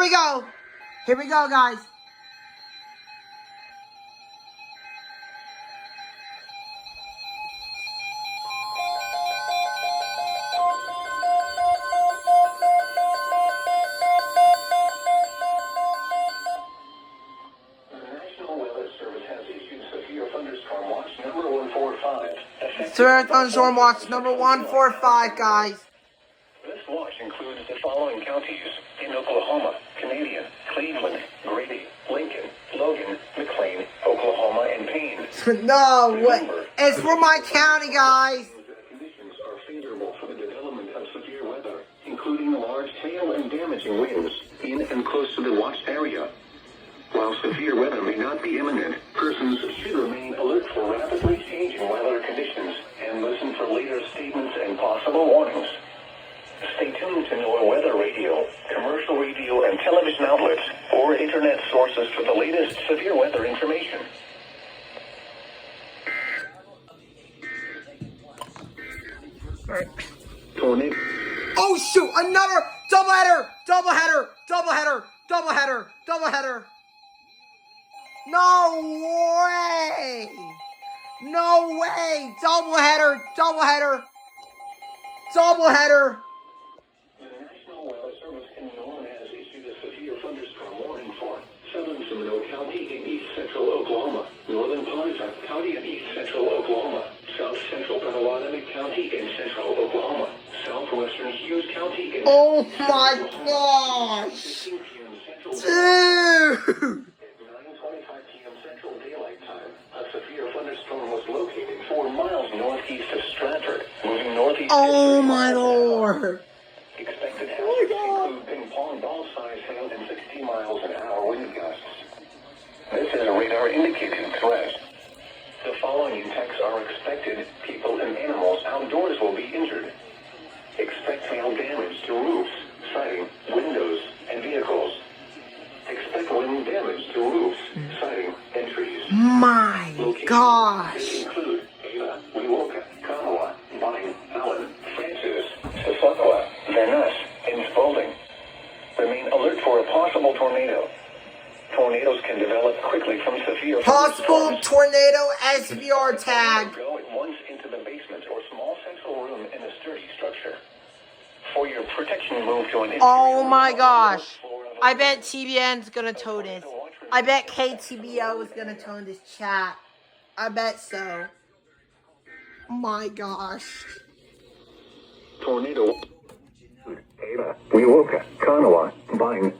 we go. Here we go, guys. Severe thunderstorm watch number 145, guys. This watch includes the following counties in Oklahoma: Canadian, Cleveland, Grady, Lincoln, Logan, McLean, Oklahoma, and Payne. No way. It's for my county, guys. Conditions are favorable for the development of severe weather, including large hail and damaging winds in and close to the watched area. While severe weather may not be imminent, persons should remain alert for rapidly changing weather conditions and listen for later statements and possible warnings. Stay tuned to NOAA weather radio, commercial radio and television outlets, or internet sources for the latest severe weather information. Tornado. Oh shoot, another doubleheader! Doubleheader! Doubleheader! Doubleheader! Doubleheader! No way! No way! Doubleheader! Doubleheader! Doubleheader! The National Weather Service in NOAA has issued a severe thunderstorm warning for southern Seminole County in east central Oklahoma, northern Pontotoc County in east central Oklahoma, south central Potawatomi County in central Oklahoma, southwestern Hughes County in Oh my gosh! Dude! Was located 4 miles northeast of Stratford, moving northeast. Oh my lord! Expected hazards include ping pong ball size hail and 60 miles an hour wind gusts. This is a radar indicated threat. The following impacts are expected. People and animals outdoors will be injured. Expect hail damage to roofs, siding, windows, and vehicles. Expect wind damage to roofs, siding, and trees. My gosh! Include Ada, Wewoka, Kanawa, Vine, Allen, Francis, Sasakawa, Van Ness, and Spalding. Remain alert for a possible tornado. Tornadoes can develop quickly from severe Possible tornado SVR tag. Go at once into the basement or small central room in a sturdy structure. For your protection, move to an Oh my gosh! I bet TBN's gonna tow this. I bet KTBO is gonna tone this chat. I bet so. My gosh. Tornado. Ada, Wewoka, Kanawa, Vine,